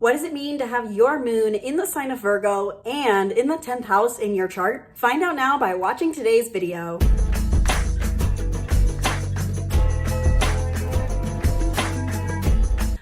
What does it mean to have your moon in the sign of Virgo and in the 10th house in your chart? Find out now by watching today's video.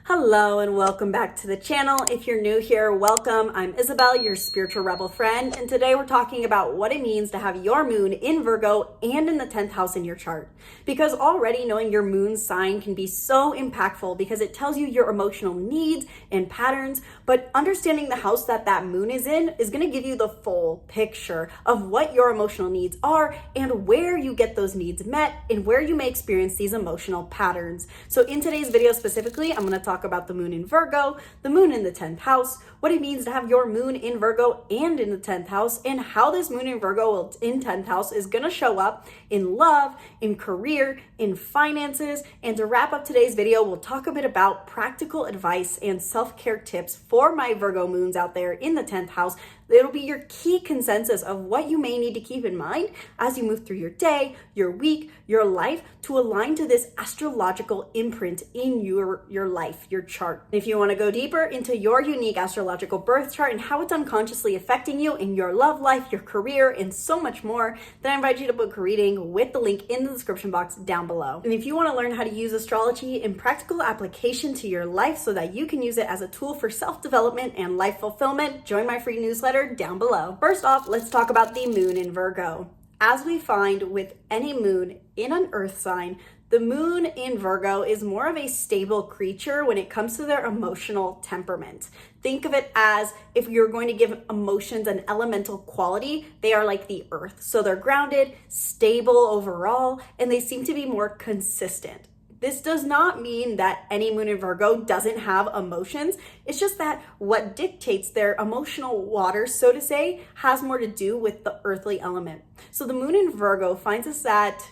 Hello and welcome back to the channel. If you're new here, welcome. I'm Isabel, your spiritual rebel friend, and today we're talking about what it means to have your moon in Virgo and in the 10th house in your chart. Because already knowing your moon sign can be so impactful because it tells you your emotional needs and patterns, but understanding the house that that moon is in is going to give you the full picture of what your emotional needs are and where you get those needs met and where you may experience these emotional patterns. So in today's video specifically, I'm going to talk about the moon in Virgo, the moon in the 10th house, what it means to have your moon in Virgo and in the 10th house, and how this moon in Virgo in 10th house is going to show up in love, in career, in finances. And to wrap up today's video, we'll talk a bit about practical advice and self-care tips for my Virgo moons out there in the 10th house. It'll be your key consensus of what you may need to keep in mind as you move through your day, your week, your life to align to this astrological imprint in your life, your chart. If you want to go deeper into your unique astrological birth chart and how it's unconsciously affecting you in your love life, your career, and so much more, then I invite you to book a reading with the link in the description box down below. And if you want to learn how to use astrology in practical application to your life so that you can use it as a tool for self-development and life fulfillment, join my free newsletter down below. First off, let's talk about the moon in Virgo. As we find with any moon in an earth sign, the moon in Virgo is more of a stable creature when it comes to their emotional temperament. Think of it as if you're going to give emotions an elemental quality, they are like the earth. So they're grounded, stable overall, and they seem to be more consistent. This does not mean that any moon in Virgo doesn't have emotions. It's just that what dictates their emotional water, so to say, has more to do with the earthly element. So the moon in Virgo finds us that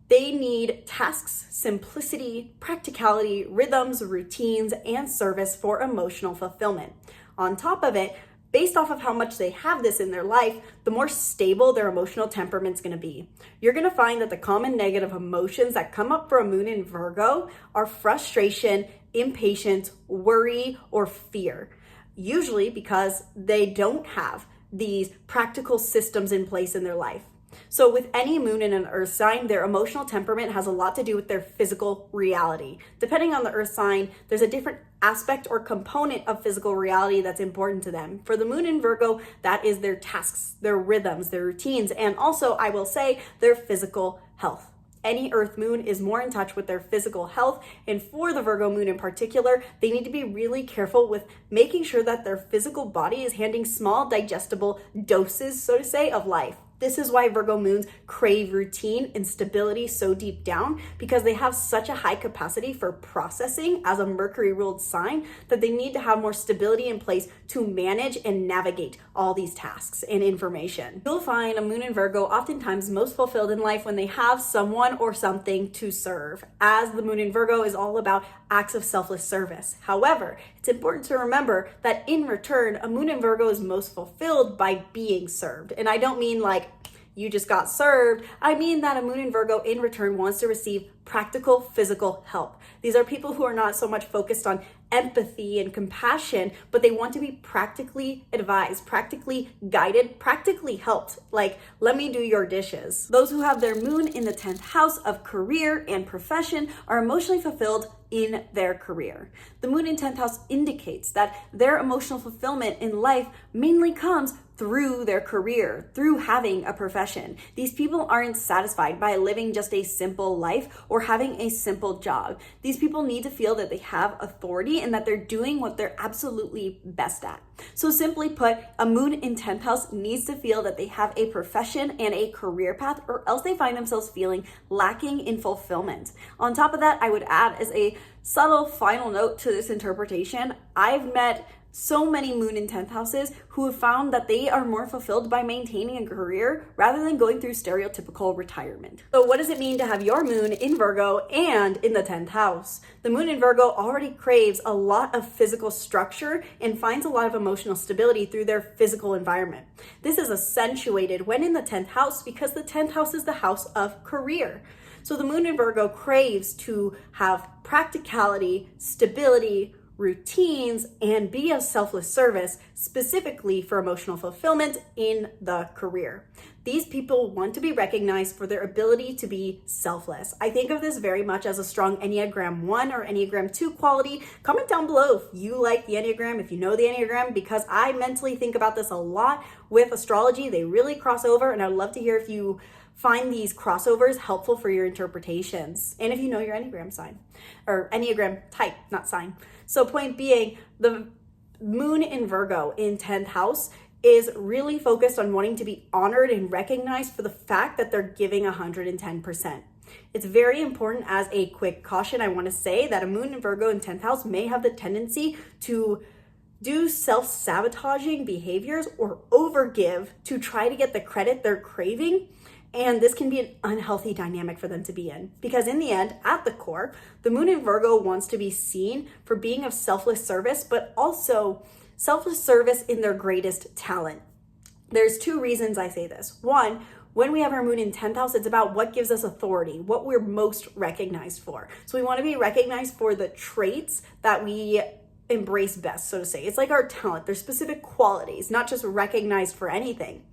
they need tasks, simplicity, practicality, rhythms, routines, and service for emotional fulfillment. On top of it, based off of how much they have this in their life, the more stable their emotional temperament's gonna be. You're gonna find that the common negative emotions that come up for a moon in Virgo are frustration, impatience, worry, or fear. Usually because they don't have these practical systems in place in their life. So with any moon in an earth sign, their emotional temperament has a lot to do with their physical reality. Depending on the earth sign, there's a different aspect or component of physical reality that's important to them. For the moon in Virgo, that is their tasks, their rhythms, their routines, and also, I will say, their physical health. Any earth moon is more in touch with their physical health, and for the Virgo moon in particular, they need to be really careful with making sure that their physical body is handling small digestible doses, so to say, of life. This is why Virgo moons crave routine and stability so deep down, because they have such a high capacity for processing as a Mercury ruled sign that they need to have more stability in place to manage and navigate all these tasks and information. You'll find a moon in Virgo oftentimes most fulfilled in life when they have someone or something to serve, as the moon in Virgo is all about acts of selfless service. However, it's important to remember that in return, a moon in Virgo is most fulfilled by being served. And I don't mean like you just got served. I mean that a moon in Virgo in return wants to receive practical physical help. These are people who are not so much focused on empathy and compassion, but they want to be practically advised, practically guided, practically helped. Like, let me do your dishes. Those who have their moon in the 10th house of career and profession are emotionally fulfilled in their career. The moon in 10th house indicates that their emotional fulfillment in life mainly comes through their career, through having a profession. These people aren't satisfied by living just a simple life or having a simple job. These people need to feel that they have authority and that they're doing what they're absolutely best at. So simply put, a moon in 10th house needs to feel that they have a profession and a career path, or else they find themselves feeling lacking in fulfillment. On top of that, I would add as a subtle final note to this interpretation, I've met so many moon in 10th houses who have found that they are more fulfilled by maintaining a career rather than going through stereotypical retirement. So what does it mean to have your moon in Virgo and in the 10th house? The moon in Virgo already craves a lot of physical structure and finds a lot of emotional stability through their physical environment. This is accentuated when in the 10th house because the 10th house is the house of career. So the moon in Virgo craves to have practicality, stability, routines, and be of selfless service, specifically for emotional fulfillment in the career. These people want to be recognized for their ability to be selfless. I think of this very much as a strong Enneagram 1 or Enneagram 2 quality. Comment down below if you like the Enneagram, if you know the Enneagram, because I mentally think about this a lot with astrology. They really cross over, and I'd love to hear if you find these crossovers helpful for your interpretations. And if you know your Enneagram sign, or Enneagram type, not sign. So point being, the moon in Virgo in 10th house is really focused on wanting to be honored and recognized for the fact that they're giving 110%. It's very important. As a quick caution, I want to say that a moon in Virgo in 10th house may have the tendency to do self-sabotaging behaviors or overgive to try to get the credit they're craving. And this can be an unhealthy dynamic for them to be in, because in the end, at the core, the moon in Virgo wants to be seen for being of selfless service, but also selfless service in their greatest talent. There's two reasons I say this. One, when we have our moon in 10th house, it's about what gives us authority, what we're most recognized for. So we want to be recognized for the traits that we embrace best, so to say. It's like our talent. There's specific qualities, not just recognized for anything.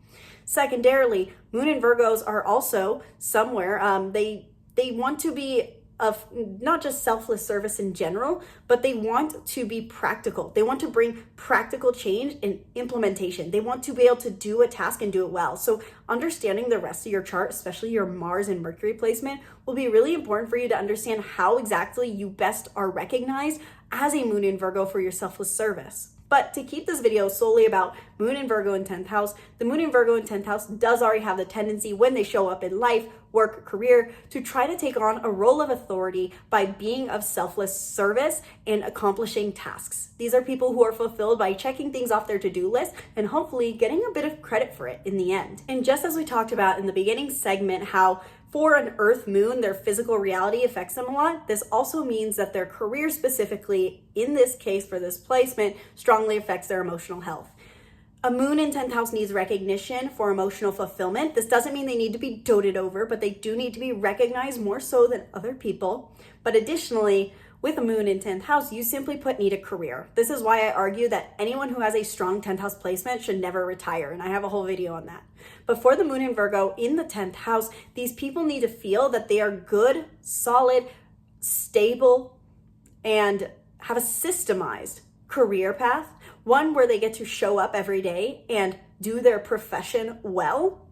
Secondarily, moon and Virgos are also somewhere, they want to be of not just selfless service in general, but they want to be practical. They want to bring practical change and implementation. They want to be able to do a task and do it well. So understanding the rest of your chart, especially your Mars and Mercury placement, will be really important for you to understand how exactly you best are recognized as a moon in Virgo for your selfless service. But to keep this video solely about moon in Virgo in 10th house, the moon in Virgo in 10th house does already have the tendency when they show up in life, work, career, to try to take on a role of authority by being of selfless service and accomplishing tasks. These are people who are fulfilled by checking things off their to-do list and hopefully getting a bit of credit for it in the end. And just as we talked about in the beginning segment, how for an Earth moon, their physical reality affects them a lot, this also means that their career specifically, in this case for this placement, strongly affects their emotional health. A moon in 10th house needs recognition for emotional fulfillment. This doesn't mean they need to be doted over, but they do need to be recognized more so than other people. But additionally, with a moon in 10th house, you simply put need a career. This is why I argue that anyone who has a strong 10th house placement should never retire, and I have a whole video on that. But for the moon in Virgo in the 10th house, these people need to feel that they are good, solid, stable, and have a systemized career path, one where they get to show up every day and do their profession well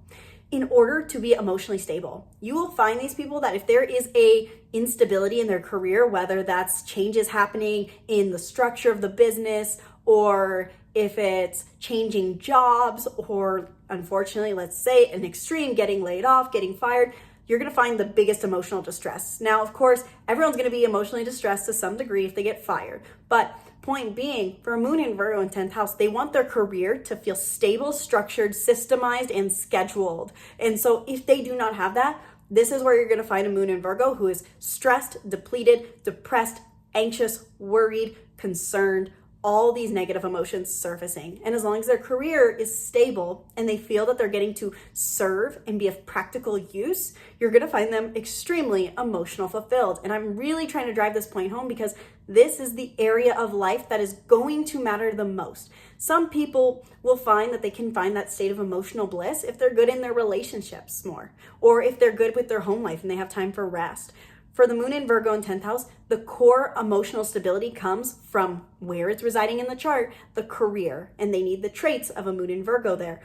in order to be emotionally stable. You will find these people that if there is a instability in their career, whether that's changes happening in the structure of the business, or if it's changing jobs, or unfortunately, let's say an extreme, getting laid off, getting fired, you're gonna find the biggest emotional distress. Now, of course, everyone's gonna be emotionally distressed to some degree if they get fired, but point being, for a moon in Virgo in 10th house, they want their career to feel stable, structured, systemized, and scheduled. And so if they do not have that, this is where you're going to find a moon in Virgo who is stressed, depleted, depressed, anxious, worried, concerned, all these negative emotions surfacing. And as long as their career is stable and they feel that they're getting to serve and be of practical use, you're going to find them extremely emotional fulfilled. And I'm really trying to drive this point home because this is the area of life that is going to matter the most. Some people will find that they can find that state of emotional bliss if they're good in their relationships more, or if they're good with their home life and they have time for rest. For the moon in Virgo in 10th house, the core emotional stability comes from where it's residing in the chart, the career. And they need the traits of a moon in Virgo there,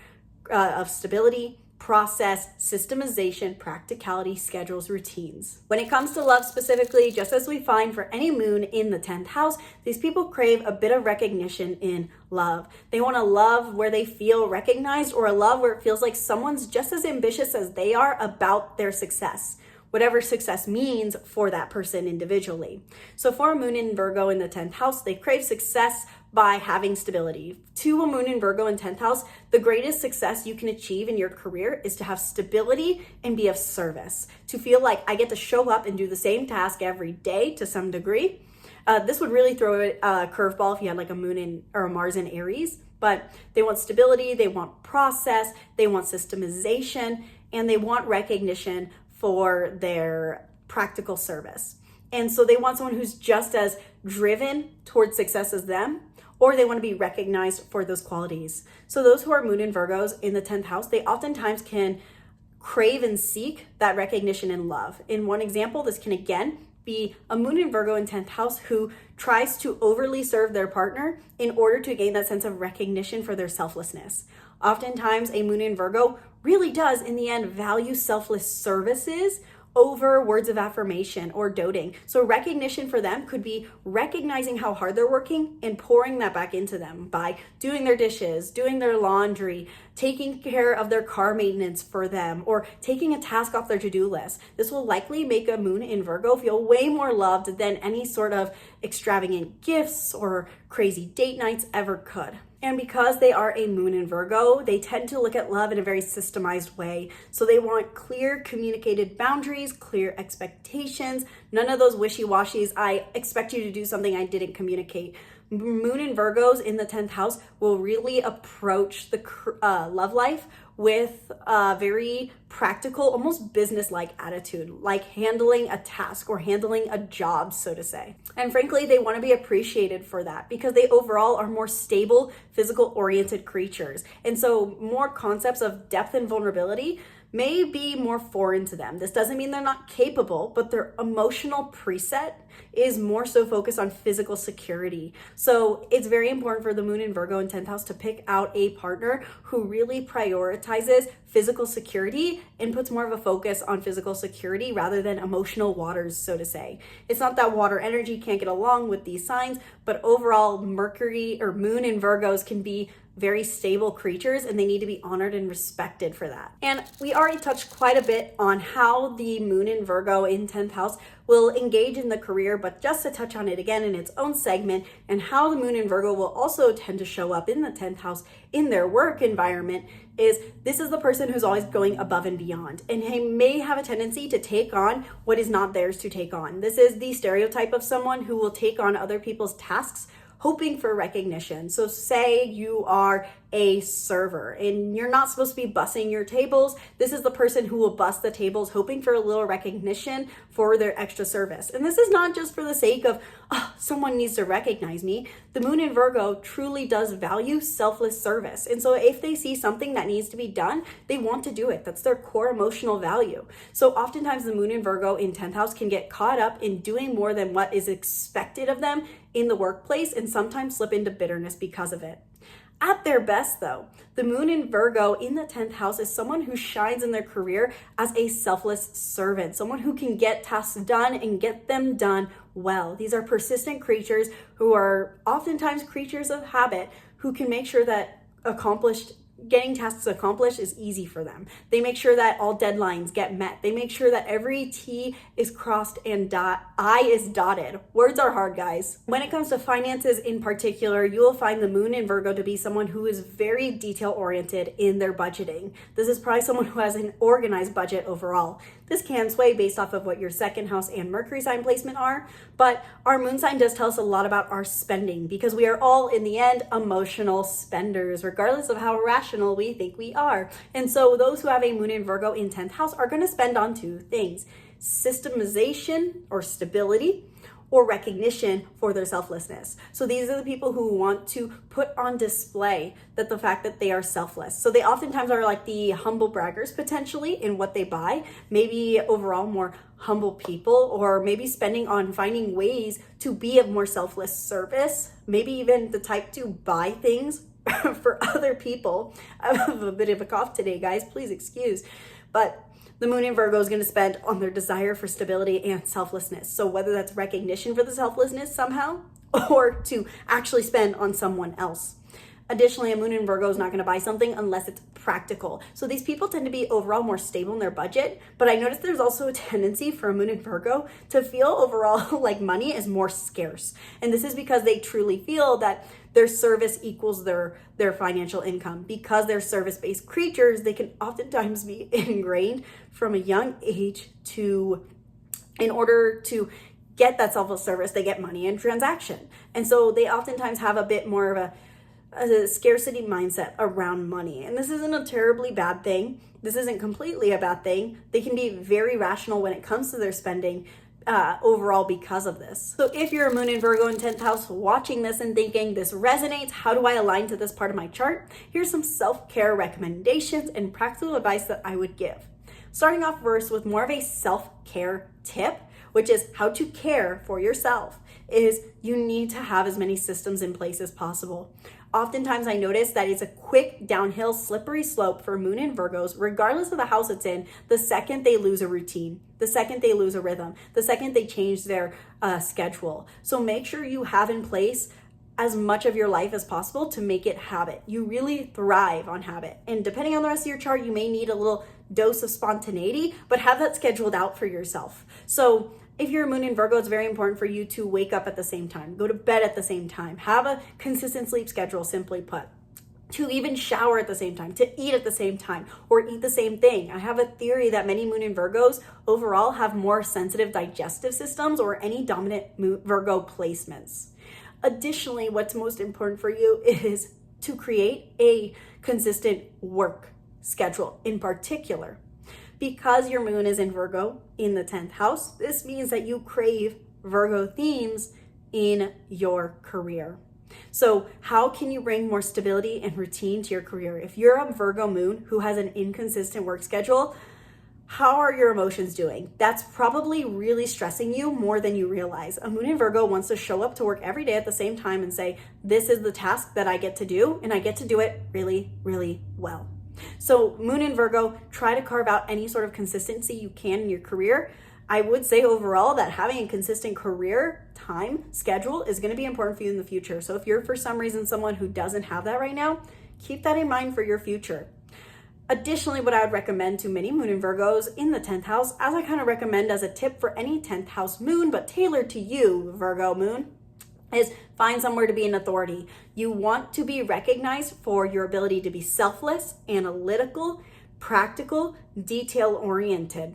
of stability, process, systemization, practicality, schedules, routines. When it comes to love specifically, just as we find for any moon in the 10th house, these people crave a bit of recognition in love. They want a love where they feel recognized, or a love where it feels like someone's just as ambitious as they are about their success, whatever success means for that person individually. So for a moon in Virgo in the 10th house, they crave success by having stability. To a moon in Virgo in 10th house, the greatest success you can achieve in your career is to have stability and be of service. To feel like I get to show up and do the same task every day to some degree. This would really throw a curveball if you had like a moon in or a Mars in Aries, but they want stability, they want process, they want systemization, and they want recognition for their practical service. And so they want someone who's just as driven towards success as them, or they want to be recognized for those qualities. So those who are Moon in Virgos in the 10th house, they oftentimes can crave and seek that recognition and love. In one example, this can again be a Moon in Virgo in 10th house who tries to overly serve their partner in order to gain that sense of recognition for their selflessness. Oftentimes, a Moon in Virgo really does, in the end, value selfless services over words of affirmation or doting. So recognition for them could be recognizing how hard they're working and pouring that back into them by doing their dishes, doing their laundry, taking care of their car maintenance for them, or taking a task off their to-do list. This will likely make a Moon in Virgo feel way more loved than any sort of extravagant gifts or crazy date nights ever could. And because they are a Moon in Virgo, they tend to look at love in a very systemized way. So they want clear communicated boundaries, clear expectations, none of those wishy-washies. I expect you to do something I didn't communicate. Moon in Virgos in the 10th house will really approach the love life with a very practical, almost business-like attitude, like handling a task or handling a job, so to say. And frankly, they want to be appreciated for that because they overall are more stable, physical-oriented creatures. And so more concepts of depth and vulnerability may be more foreign to them. This doesn't mean they're not capable, but their emotional preset is more so focused on physical security. So it's very important for the Moon in Virgo in 10th house to pick out a partner who really prioritizes physical security and puts more of a focus on physical security rather than emotional waters, so to say. It's not that water energy can't get along with these signs, but overall Mercury or Moon in Virgos can be very stable creatures and they need to be honored and respected for that. And we already touched quite a bit on how the Moon in Virgo in 10th house will engage in the career, but just to touch on it again in its own segment and how the Moon in Virgo will also tend to show up in the 10th house in their work environment is this is the person who's always going above and beyond, and they may have a tendency to take on what is not theirs to take on. This is the stereotype of someone who will take on other people's tasks hoping for recognition. So say you are a server and you're not supposed to be bussing your tables. This is the person who will bust the tables hoping for a little recognition for their extra service. And this is not just for the sake of, oh, someone needs to recognize me. The Moon in Virgo truly does value selfless service. And so if they see something that needs to be done, they want to do it. That's their core emotional value. So oftentimes the Moon in Virgo in 10th house can get caught up in doing more than what is expected of them in the workplace and sometimes slip into bitterness because of it. At their best, though, the Moon in Virgo in the 10th house is someone who shines in their career as a selfless servant, someone who can get tasks done and get them done well. These are persistent creatures who are oftentimes creatures of habit who can make sure that getting tasks accomplished is easy for them. They make sure that all deadlines get met. They make sure that every T is crossed and I is dotted. Words are hard, guys. When it comes to finances in particular, you will find the Moon in Virgo to be someone who is very detail-oriented in their budgeting. This is probably someone who has an organized budget overall. This can sway based off of what your second house and Mercury sign placement are, but our moon sign does tell us a lot about our spending because we are all, in the end, emotional spenders, regardless of how rational we think we are. And so those who have a Moon in Virgo in 10th house are going to spend on two things: systemization or stability, or recognition for their selflessness. So these are the people who want to put on display that the fact that they are selfless. So they oftentimes are like the humble braggers potentially in what they buy, maybe overall more humble people, or maybe spending on finding ways to be of more selfless service, maybe even the type to buy things for other people. I have a bit of a cough today, guys, please excuse. But the Moon in Virgo is going to spend on their desire for stability and selflessness. So whether that's recognition for the selflessness somehow, or to actually spend on someone else. Additionally, a Moon in Virgo is not going to buy something unless it's practical. So these people tend to be overall more stable in their budget, but I noticed there's also a tendency for a Moon in Virgo to feel overall like money is more scarce. And this is because they truly feel that their service equals their financial income. Because they're service-based creatures, they can oftentimes be ingrained from a young age in order to get that selfless service, they get money in transaction. And so they oftentimes have a bit more of a scarcity mindset around money. And this isn't a terribly bad thing. This isn't completely a bad thing. They can be very rational when it comes to their spending, overall because of this. So if you're a moon in Virgo in 10th house watching this and thinking this resonates, how do I align to this part of my chart? Here's some self-care recommendations and practical advice that I would give. Starting off first with more of a self-care tip, which is how to care for yourself, is you need to have as many systems in place as possible. Oftentimes I notice that it's a quick downhill slippery slope for moon in Virgos, regardless of the house it's in, the second they lose a routine, the second they lose a rhythm, the second they change their schedule. So make sure you have in place as much of your life as possible to make it habit. You really thrive on habit. And depending on the rest of your chart, you may need a little dose of spontaneity, but have that scheduled out for yourself. So if you're a moon in Virgo, it's very important for you to wake up at the same time, go to bed at the same time, have a consistent sleep schedule, simply put, to even shower at the same time, to eat at the same time, or eat the same thing. I have a theory that many moon in Virgos overall have more sensitive digestive systems or any dominant Virgo placements. Additionally, what's most important for you is to create a consistent work schedule in particular. Because your moon is in Virgo in the 10th house, this means that you crave Virgo themes in your career. So how can you bring more stability and routine to your career? If you're a Virgo moon who has an inconsistent work schedule, how are your emotions doing? That's probably really stressing you more than you realize. A moon in Virgo wants to show up to work every day at the same time and say, this is the task that I get to do, and I get to do it really, really well. So moon in Virgo, try to carve out any sort of consistency you can in your career. I would say overall that having a consistent career time schedule is going to be important for you in the future. So if you're for some reason someone who doesn't have that right now, keep that in mind for your future. Additionally, what I would recommend to many moon in Virgos in the 10th house, as I kind of recommend as a tip for any 10th house moon, but tailored to you, Virgo moon, is find somewhere to be an authority. You want to be recognized for your ability to be selfless, analytical, practical, detail-oriented.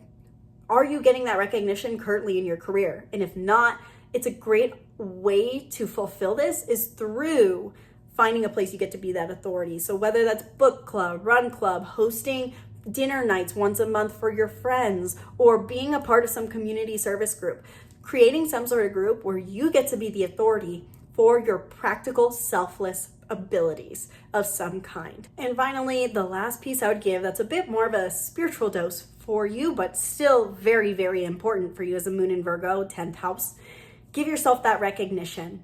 Are you getting that recognition currently in your career? And if not, it's a great way to fulfill this is through finding a place you get to be that authority. So whether that's book club, run club, hosting dinner nights once a month for your friends, or being a part of some community service group, creating some sort of group where you get to be the authority for your practical, selfless abilities of some kind. And finally, the last piece I would give that's a bit more of a spiritual dose for you, but still very, very important for you as a moon in Virgo, 10th house. Give yourself that recognition.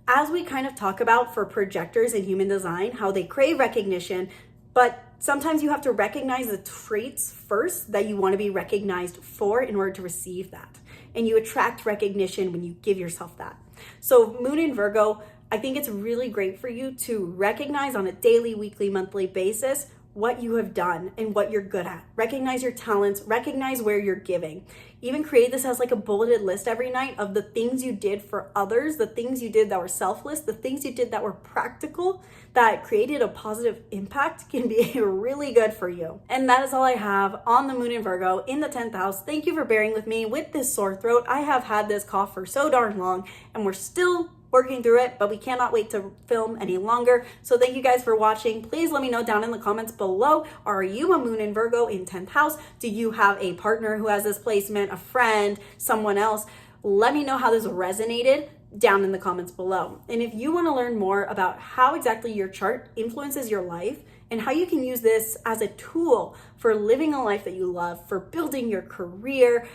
As we kind of talk about for projectors in human design, how they crave recognition, but sometimes you have to recognize the traits first that you want to be recognized for in order to receive that. And you attract recognition when you give yourself that. So moon in Virgo, I think it's really great for you to recognize on a daily, weekly, monthly basis what you have done and what you're good at. Recognize your talents, recognize where you're giving. Even create this as like a bulleted list every night of the things you did for others, the things you did that were selfless, the things you did that were practical, that created a positive impact can be really good for you. And that is all I have on the moon in Virgo in the 10th house. Thank you for bearing with me with this sore throat. I have had this cough for so darn long and we're still working through it, but we cannot wait to film any longer. So thank you guys for watching. Please let me know down in the comments below, are you a moon in Virgo in 10th house? Do you have a partner who has this placement, a friend, someone else? Let me know how this resonated down in the comments below. And if you want to learn more about how exactly your chart influences your life and how you can use this as a tool for living a life that you love, for building your career,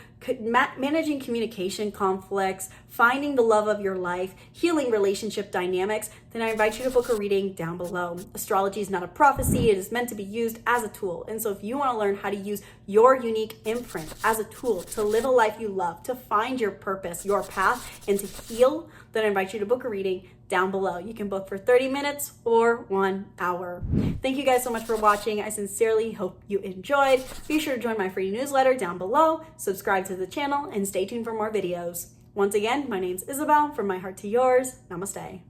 managing communication conflicts, finding the love of your life, healing relationship dynamics, then I invite you to book a reading down below. Astrology is not a prophecy. It is meant to be used as a tool. And so if you want to learn how to use your unique imprint as a tool to live a life you love, to find your purpose, your path, and to heal, then I invite you to book a reading down below. You can book for 30 minutes or 1 hour. Thank you guys so much for watching. I sincerely hope you enjoyed. Be sure to join my free newsletter down below, subscribe to the channel, and stay tuned for more videos. Once again, my name's Isabel, from my heart to yours. Namaste.